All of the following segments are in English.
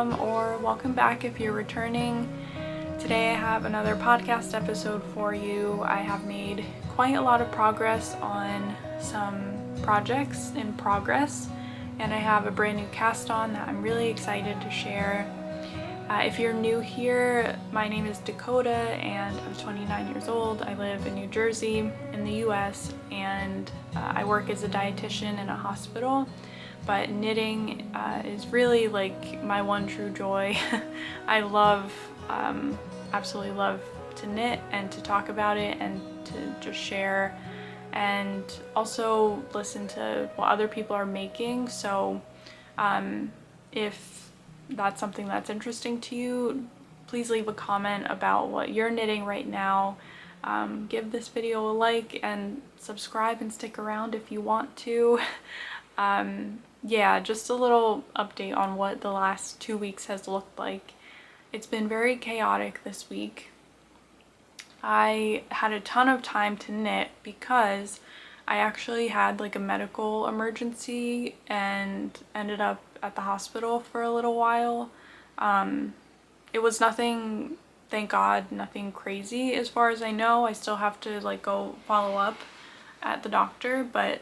welcome, or welcome back if you're returning. Today I have another podcast episode for you. I have made quite a lot of progress on some projects in progress, and I have a brand new cast on that I'm really excited to share. If you're new here, my name is Dakota and I'm 29 years old. I live in New Jersey in the US, and I work as a dietitian in a hospital. But knitting is really like my one true joy. I love, absolutely love to knit and to talk about it and to just share and also listen to what other people are making. So if that's something that's interesting to you, please leave a comment about what you're knitting right now. Give this video a like and subscribe and stick around if you want to. Yeah, just a little update on what the last 2 weeks has looked like. It's been very chaotic this week. I had a ton of time to knit because I actually had like a medical emergency and ended up at the hospital for a little while. It was nothing, thank God, nothing crazy as far as I know. I still have to like go follow up at the doctor, but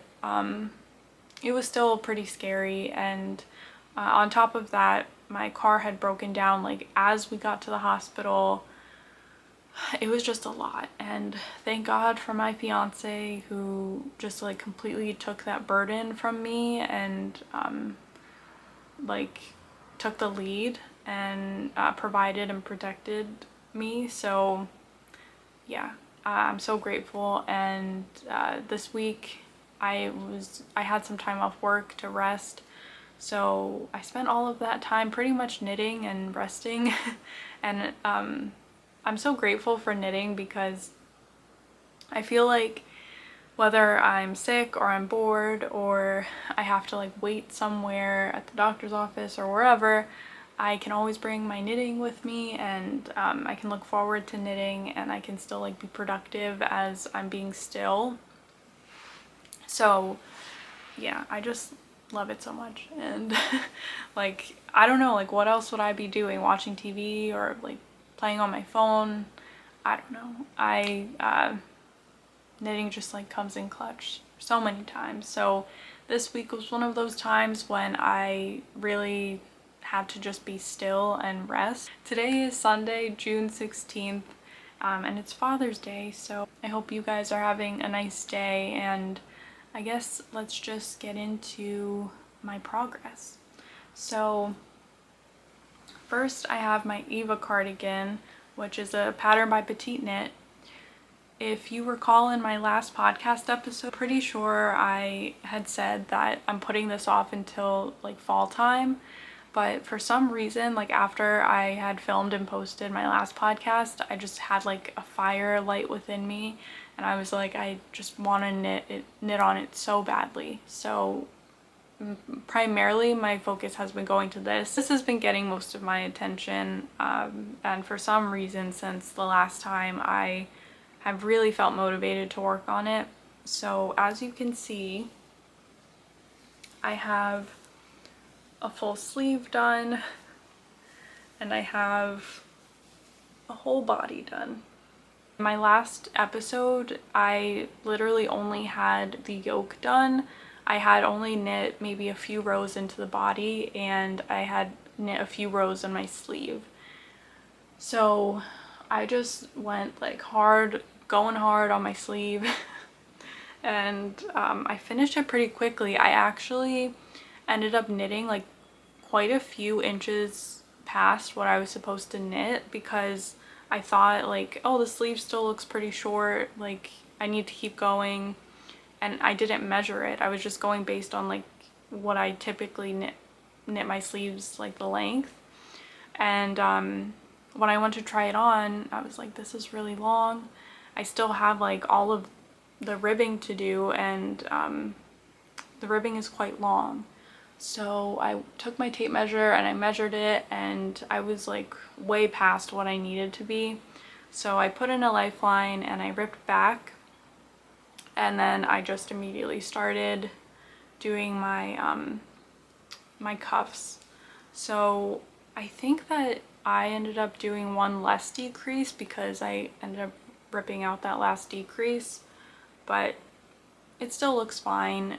it was still pretty scary. And on top of that, my car had broken down like as we got to the hospital. It was just a lot, and thank God for my fiance who just like completely took that burden from me and like took the lead and provided and protected me. So yeah, I'm so grateful. And this week I had some time off work to rest, so I spent all of that time pretty much knitting and resting. And I'm so grateful for knitting because I feel like whether I'm sick or I'm bored or I have to like wait somewhere at the doctor's office or wherever, I can always bring my knitting with me, and I can look forward to knitting, and I can still like be productive as I'm being still. So yeah, I just love it so much. And like, I don't know, like what else would I be doing? Watching TV or like playing on my phone? I don't know. Knitting just like comes in clutch so many times. So this week was one of those times when I really had to just be still and rest. Today is Sunday, June 16th, and it's Father's Day, so I hope you guys are having a nice day. And I guess let's just get into my progress. So first I have my Eva cardigan, which is a pattern by Petite Knit. If you recall in my last podcast episode, pretty sure I had said that I'm putting this off until like fall time, but for some reason, like after I had filmed and posted my last podcast, I just had like a fire light within me, and I was like, I just want to knit on it so badly. So primarily my focus has been going to this. This has been getting most of my attention, and for some reason since the last time I have really felt motivated to work on it. So as you can see, I have a full sleeve done, and I have a whole body done. In my last episode, I literally only had the yoke done. I had only knit maybe a few rows into the body, and I had knit a few rows in my sleeve. So I just went like going hard on my sleeve. And I finished it pretty quickly. I actually ended up knitting like quite a few inches past what I was supposed to knit, because I thought like, oh, the sleeve still looks pretty short, like I need to keep going. And I didn't measure it. I was just going based on like what I typically knit my sleeves, like the length. And when I went to try it on, I was like, this is really long. I still have like all of the ribbing to do, and the ribbing is quite long. So I took my tape measure and I measured it, and I was like way past what I needed to be. So I put in a lifeline and I ripped back, and then I just immediately started doing my my cuffs. So I think that I ended up doing one less decrease because I ended up ripping out that last decrease, but it still looks fine.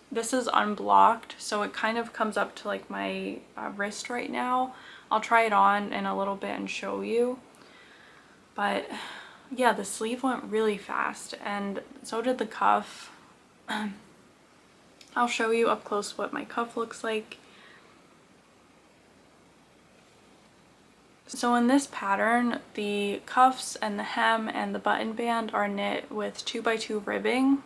This is unblocked, so it kind of comes up to like my wrist right now. I'll try it on in a little bit and show you. But yeah, the sleeve went really fast, and so did the cuff. I'll show you up close what my cuff looks like. So in this pattern, the cuffs and the hem and the button band are knit with 2x2 ribbing.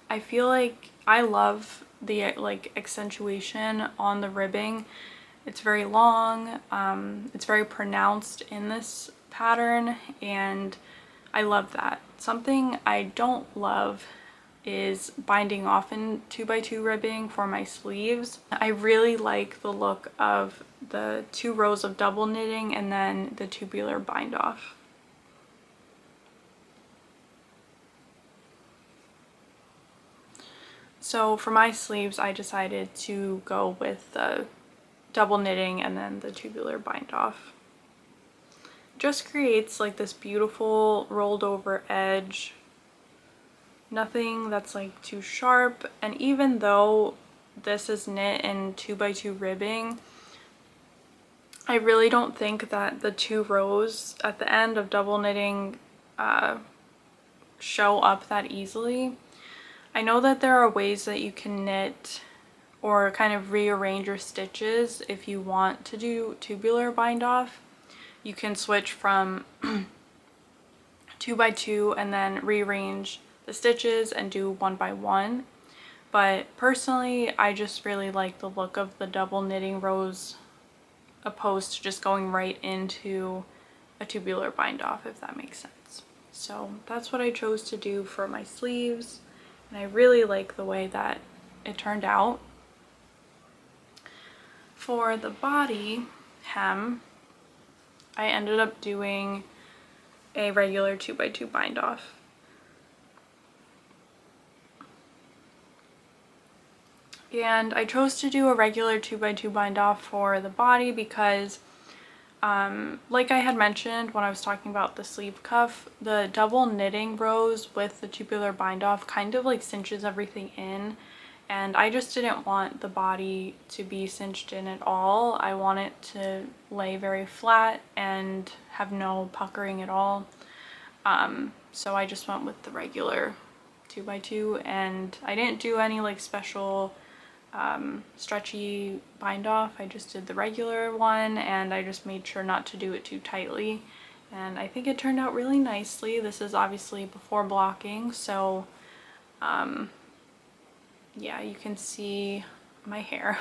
I feel like I love the like accentuation on the ribbing. It's very long, it's very pronounced in this pattern, and I love that. Something I don't love is binding off in 2x2 ribbing for my sleeves. I really like the look of the 2 rows of double knitting and then the tubular bind off. So for my sleeves, I decided to go with the double knitting and then the tubular bind off. Just creates like this beautiful rolled over edge. Nothing that's like too sharp, and even though this is knit in 2x2 ribbing, I really don't think that the 2 rows at the end of double knitting show up that easily. I know that there are ways that you can knit or kind of rearrange your stitches if you want to do tubular bind off. You can switch from 2x2 and then rearrange the stitches and do 1x1. But personally, I just really like the look of the double knitting rows opposed to just going right into a tubular bind off, if that makes sense. So that's what I chose to do for my sleeves, and I really like the way that it turned out. For the body hem, I ended up doing a regular 2x2 bind off. And I chose to do a regular 2x2 bind off for the body because like I had mentioned when I was talking about the sleeve cuff, the double knitting rows with the tubular bind off kind of like cinches everything in, and I just didn't want the body to be cinched in at all. I want it to lay very flat and have no puckering at all. So I just went with the regular 2x2, and I didn't do any like special stretchy bind off. I just did the regular one, and I just made sure not to do it too tightly, and I think it turned out really nicely. This is obviously before blocking, so yeah, you can see my hair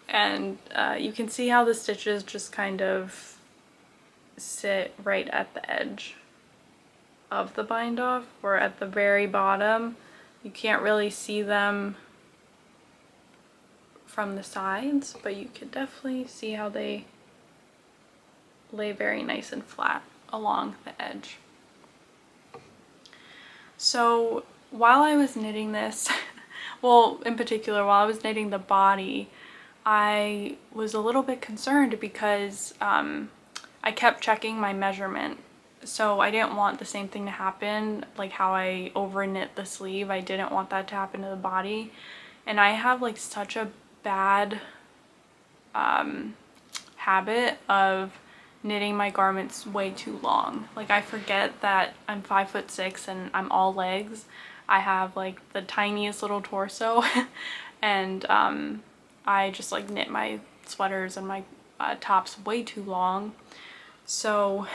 and you can see how the stitches just kind of sit right at the edge of the bind off, or at the very bottom. You can't really see them from the sides, but you can definitely see how they lay very nice and flat along the edge. So while I was knitting this, well, in particular while I was knitting the body, I was a little bit concerned because I kept checking my measurement. So I didn't want the same thing to happen, like how I over knit the sleeve. I didn't want that to happen to the body, and I have like such a bad habit of knitting my garments way too long. Like I forget that I'm 5'6" and I'm all legs. I have like the tiniest little torso and I just like knit my sweaters and my tops way too long. So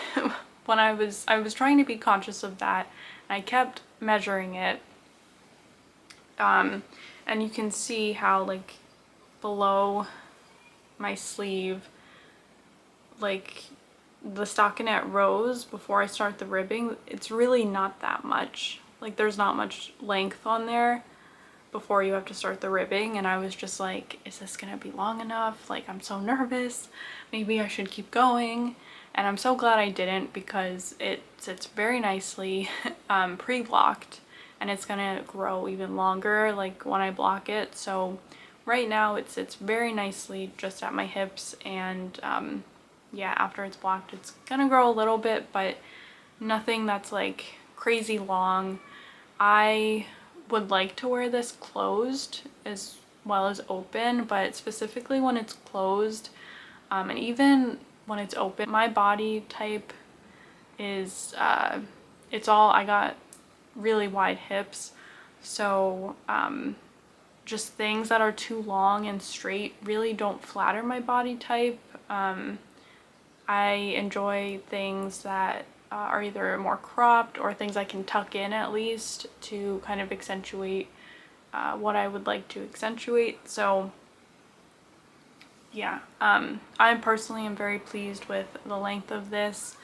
when I was trying to be conscious of that, and I kept measuring it, and you can see how like below my sleeve, like the stockinette rows before I start the ribbing, it's really not that much. Like there's not much length on there before you have to start the ribbing, and I was just like, is this gonna be long enough? Like I'm so nervous, maybe I should keep going. And I'm so glad I didn't, because it sits very nicely pre-blocked, and it's gonna grow even longer like when I block it. So right now it sits very nicely just at my hips, and yeah, after it's blocked it's gonna grow a little bit, but nothing that's like crazy long. I would like to wear this closed as well as open, but specifically when it's closed, and even when it's open, my body type is I got really wide hips, so just things that are too long and straight really don't flatter my body type. I enjoy things that are either more cropped or things I can tuck in at least to kind of accentuate what I would like to accentuate. So yeah, I personally am very pleased with the length of this,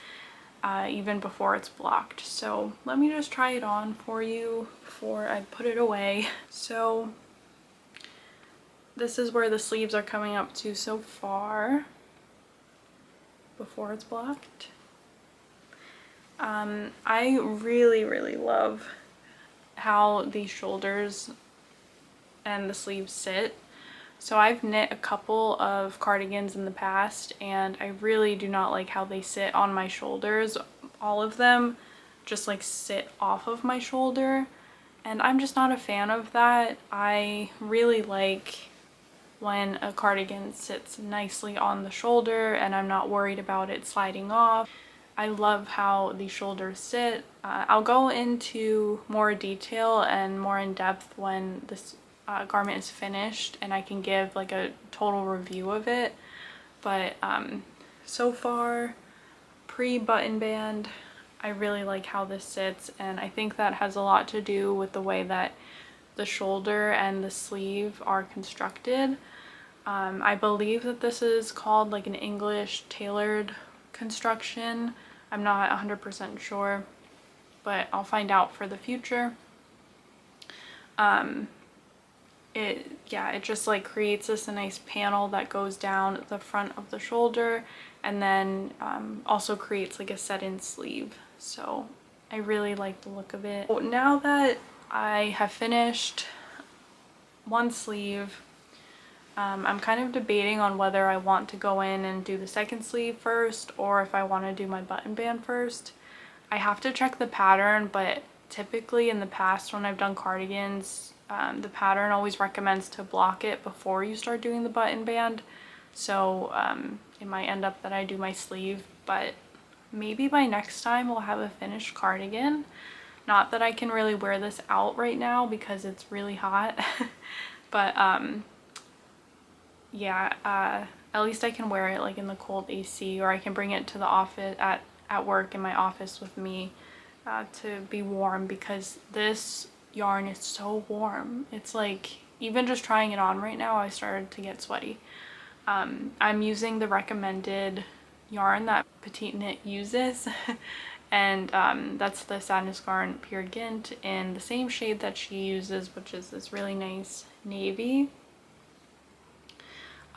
even before it's blocked. So let me just try it on for you before I put it away. So this is where the sleeves are coming up to so far before it's blocked. I really love how the shoulders and the sleeves sit. So I've knit a couple of cardigans in the past, and I really do not like how they sit on my shoulders. All of them just like sit off of my shoulder, and I'm just not a fan of that. I really like when a cardigan sits nicely on the shoulder and I'm not worried about it sliding off. I love how the shoulders sit. I'll go into more detail and more in depth when this garment is finished and I can give like a total review of it. But so far, pre-button band, I really like how this sits, and I think that has a lot to do with the way that the shoulder and the sleeve are constructed. I believe that this is called like an English tailored construction. I'm not 100% sure, but I'll find out for the future. It just like creates this a nice panel that goes down the front of the shoulder, and then also creates like a set-in sleeve. So I really like the look of it. Now that I have finished one sleeve, I'm kind of debating on whether I want to go in and do the second sleeve first or if I want to do my button band first. I have to check the pattern, but typically in the past when I've done cardigans, the pattern always recommends to block it before you start doing the button band. So it might end up that I do my sleeve, but maybe by next time we'll have a finished cardigan. Not that I can really wear this out right now because it's really hot, but yeah, at least I can wear it like in the cold AC, or I can bring it to the office at work in my office with me to be warm, because this yarn is so warm. It's like, even just trying it on right now, I started to get sweaty. I'm using the recommended yarn that Petite Knit uses and that's the Sadness Garn Pure Gint in the same shade that she uses, which is this really nice navy.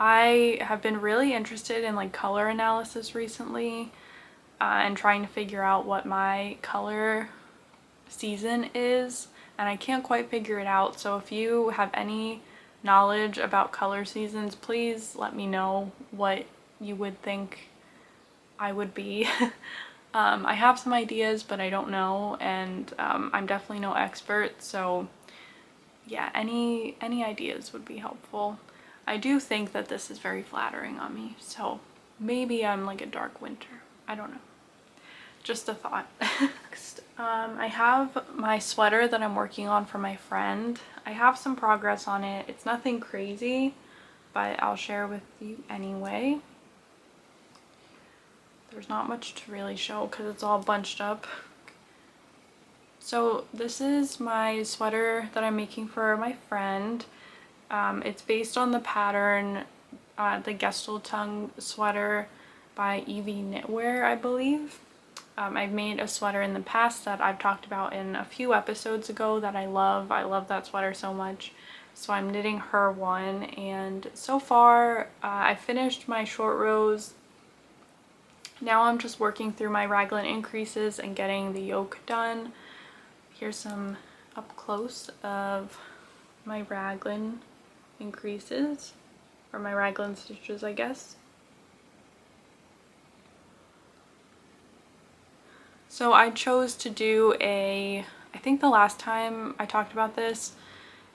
I have been really interested in like color analysis recently and trying to figure out what my color season is, and I can't quite figure it out. So if you have any knowledge about color seasons, please let me know what you would think I would be. I have some ideas, but I don't know, and I'm definitely no expert, so yeah, any ideas would be helpful. I do think that this is very flattering on me, so maybe I'm like a dark winter. I don't know. Just a thought. Next, I have my sweater that I'm working on for my friend. I have some progress on it. It's nothing crazy, but I'll share with you anyway. There's not much to really show because it's all bunched up. So this is my sweater that I'm making for my friend. It's based on the pattern, the Gestaltung sweater by Evie Knitwear, I believe. I've made a sweater in the past that I've talked about in a few episodes ago that I love. I love that sweater so much. So I'm knitting her one, and so far I finished my short rows. Now I'm just working through my raglan increases and getting the yoke done. Here's some up close of my raglan increases, or my raglan stitches, I guess. So I chose to do I think the last time I talked about this,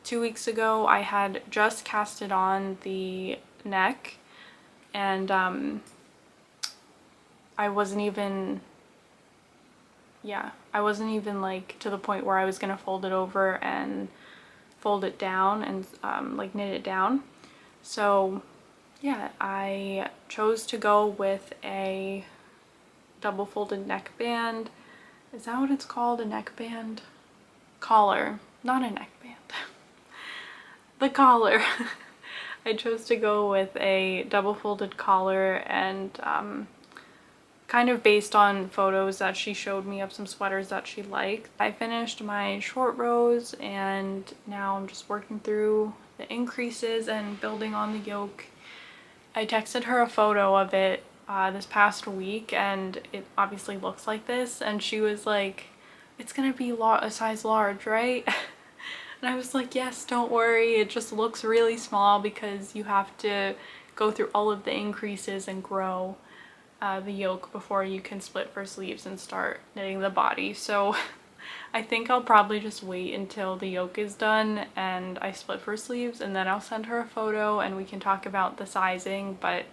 2 weeks ago, I had just casted on the neck, and I wasn't even like to the point where I was gonna fold it over and fold it down and like knit it down. So yeah, I chose to go with a double folded neckband. Is that what it's called? A neckband? Collar, not a neckband. The collar. I chose to go with a double folded collar, and kind of based on photos that she showed me of some sweaters that she liked. I finished my short rows, and now I'm just working through the increases and building on the yoke. I texted her a photo of it this past week, and it obviously looks like this, and she was like, it's gonna be a size large, right? And I was like, yes, don't worry, it just looks really small because you have to go through all of the increases and grow the yoke before you can split for sleeves and start knitting the body. So I think I'll probably just wait until the yoke is done and I split for sleeves, and then I'll send her a photo and we can talk about the sizing. But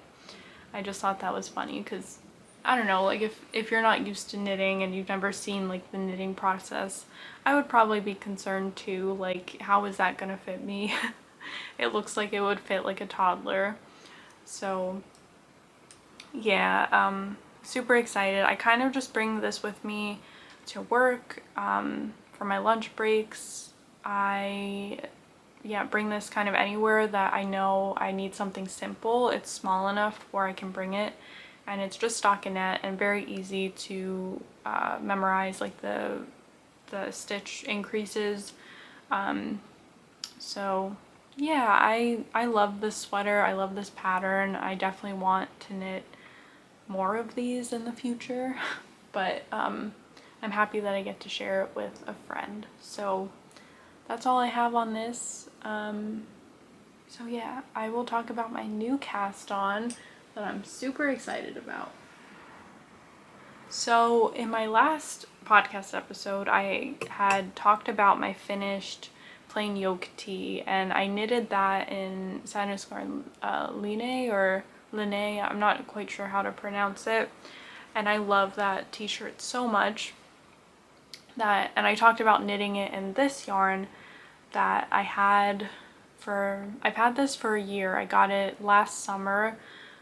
I just thought that was funny because I don't know, like if you're not used to knitting and you've never seen like the knitting process, I would probably be concerned too, like how is that gonna fit me? It looks like it would fit like a toddler. So yeah, super excited. I kind of just bring this with me to work for my lunch breaks. I bring this kind of anywhere that I know I need something simple. It's small enough where I can bring it, and it's just stockinette and very easy to memorize like the stitch increases. So yeah, I love this sweater. I love this pattern. I definitely want to knit more of these in the future, but I'm happy that I get to share it with a friend. So that's all I have on this. So yeah, I will talk about my new cast on that I'm super excited about. So in my last podcast episode, I had talked about my finished plain yoke tee, and I knitted that in Satin Line or Line, I'm not quite sure how to pronounce it, and I love that t-shirt so much and I talked about knitting it in this yarn that I've had this for a year. I got it last summer,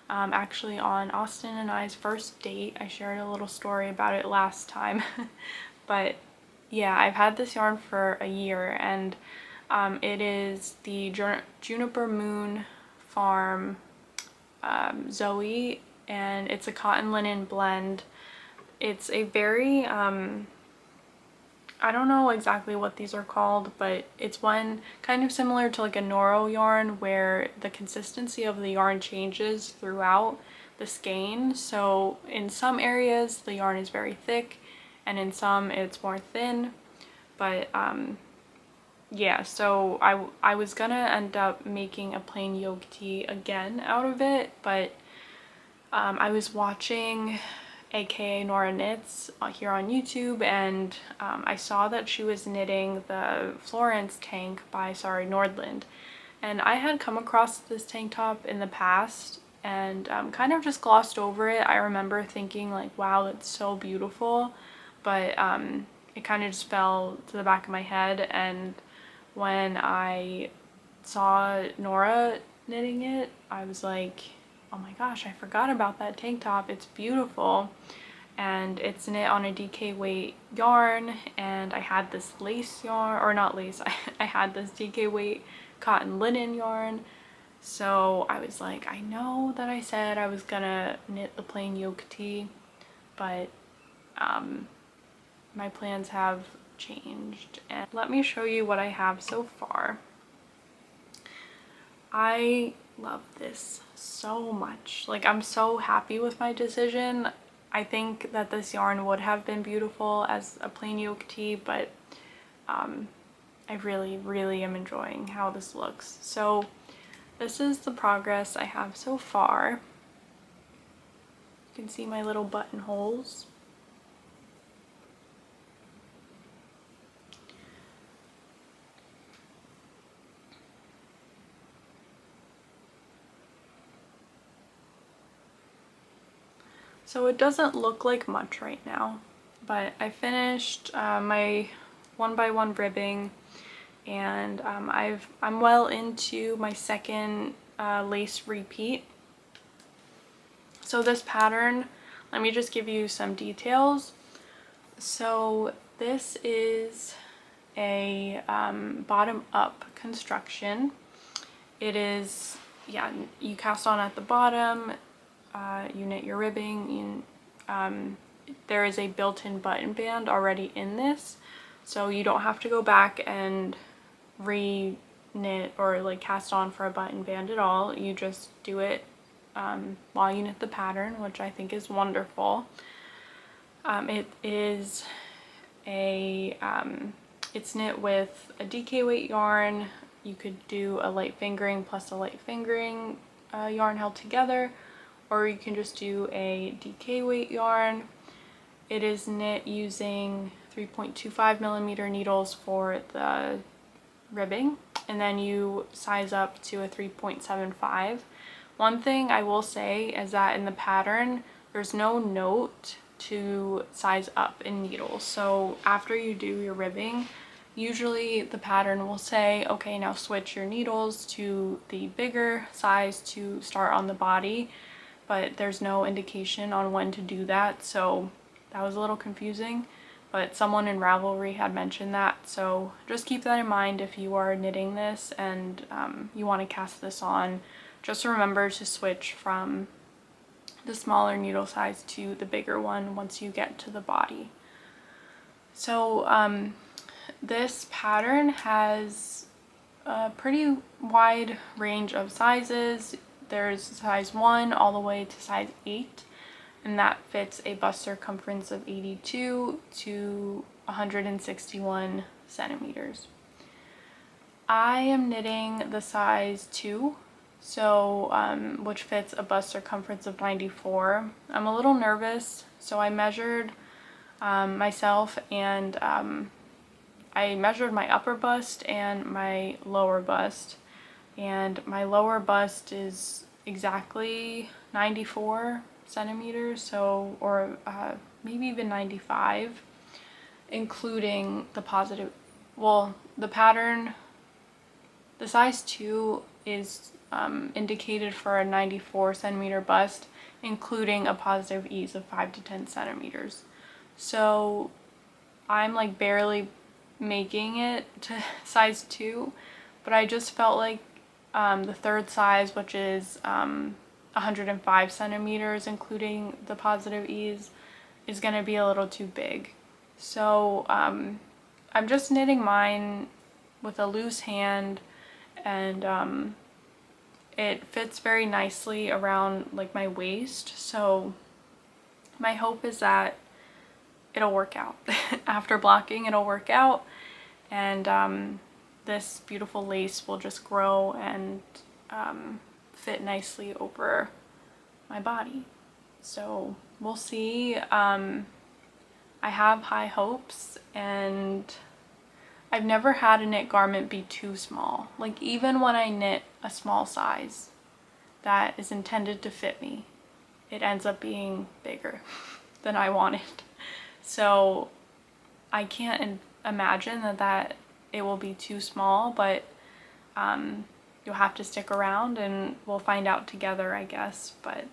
actually on Austin and I's first date. I shared a little story about it last time. But yeah, I've had this yarn for a year, and it is the Juniper Moon Farm Zoe, and it's a cotton linen blend. It's a very I don't know exactly what these are called, but it's one kind of similar to like a Noro yarn where the consistency of the yarn changes throughout the skein. So in some areas the yarn is very thick and in some it's more thin. But yeah, so I was gonna end up making a plain yoke tee again out of it, but I was watching aka Nora Knits here on YouTube, and I saw that she was knitting the Florence tank by Sari Nordland, and I had come across this tank top in the past and kind of just glossed over it. I remember thinking like, wow, that's so beautiful, but it kind of just fell to the back of my head, and when I saw Nora knitting it, I was like, oh my gosh, I forgot about that tank top. It's beautiful, and it's knit on a DK weight yarn, and I had this lace yarn, or not lace, I had this DK weight cotton linen yarn. So I was like, I know that I said I was gonna knit the plain yoke tee, but my plans have changed, and let me show you what I have so far. I love this so much. Like, I'm so happy with my decision. I think that this yarn would have been beautiful as a plain yoke tee, but I really am enjoying how this looks. So this is the progress I have so far. You can see my little buttonholes. So it doesn't look like much right now, but I finished my 1x1 ribbing, and I'm well into my second lace repeat. So this pattern, let me just give you some details. So this is a bottom up construction. It is, yeah, you cast on at the bottom, you knit your ribbing, there is a built-in button band already in this, so you don't have to go back and re-knit or like cast on for a button band at all. You just do it while you knit the pattern, which I think is wonderful. It is it's knit with a DK weight yarn. You could do a light fingering plus a light fingering yarn held together, or you can just do a DK weight yarn. It is knit using 3.25mm needles for the ribbing, and then you size up to a 3.75. One thing I will say is that in the pattern, there's no note to size up in needles. So after you do your ribbing, usually the pattern will say, okay, now switch your needles to the bigger size to start on the body, but there's no indication on when to do that, so that was a little confusing, but someone in Ravelry had mentioned that, so just keep that in mind if you are knitting this and you want to cast this on. Just remember to switch from the smaller needle size to the bigger one once you get to the body. So this pattern has a pretty wide range of sizes. There's size 1 all the way to size 8, and that fits a bust circumference of 82 to 161 centimeters. I am knitting the size 2, so which fits a bust circumference of 94. I'm a little nervous, so I measured myself, and I measured my upper bust and my lower bust, and my lower bust is exactly 94 centimeters, so, or maybe even 95, including the positive, well, the pattern, the size 2 is indicated for a 94 centimeter bust, including a positive ease of 5 to 10 centimeters. So I'm like barely making it to size 2, but I just felt like the third size, which is 105 centimeters, including the positive ease, is going to be a little too big. So I'm just knitting mine with a loose hand, and it fits very nicely around like my waist, so my hope is that it'll work out. After blocking, it'll work out, and this beautiful lace will just grow and fit nicely over my body. So we'll see. I have high hopes, and I've never had a knit garment be too small. Like, even when I knit a small size that is intended to fit me, it ends up being bigger than I wanted. So I can't imagine that it will be too small, but you'll have to stick around and we'll find out together, I guess. But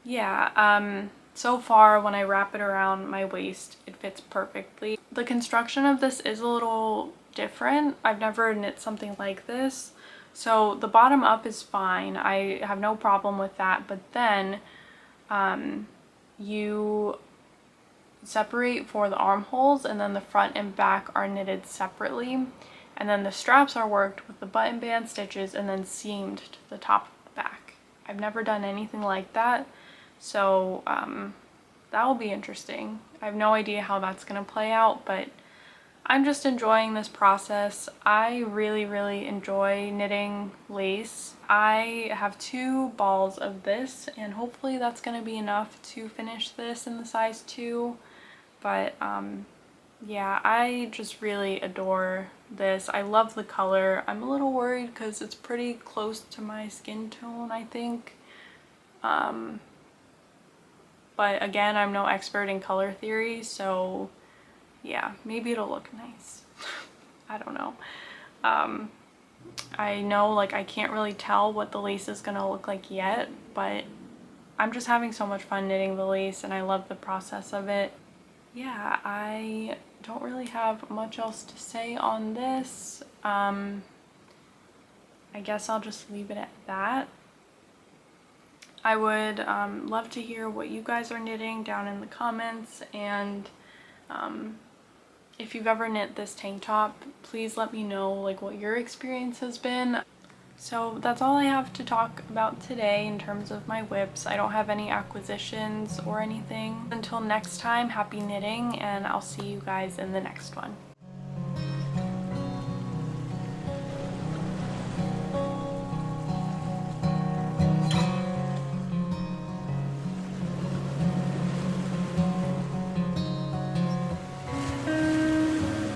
yeah, so far when I wrap it around my waist, it fits perfectly. The construction of this is a little different. I've never knit something like this. So the bottom up is fine. I have no problem with that, but then you separate for the armholes, and then the front and back are knitted separately, and then the straps are worked with the button band stitches and then seamed to the top of the back. I've never done anything like that, so that will be interesting. I have no idea how that's going to play out, but I'm just enjoying this process. I really enjoy knitting lace. I have 2 balls of this, and hopefully that's going to be enough to finish this in the size 2. But yeah, I just really adore this. I love the color. I'm a little worried because it's pretty close to my skin tone, I think. But again, I'm no expert in color theory, so yeah, maybe it'll look nice. I don't know. I know, like, I can't really tell what the lace is gonna look like yet, but I'm just having so much fun knitting the lace and I love the process of it. Yeah, I don't really have much else to say on this. I guess I'll just leave it at that. I would love to hear what you guys are knitting down in the comments, and if you've ever knit this tank top, please let me know like what your experience has been. So that's all I have to talk about today in terms of my WIPs. I don't have any acquisitions or anything. Until next time, happy knitting, and I'll see you guys in the next one.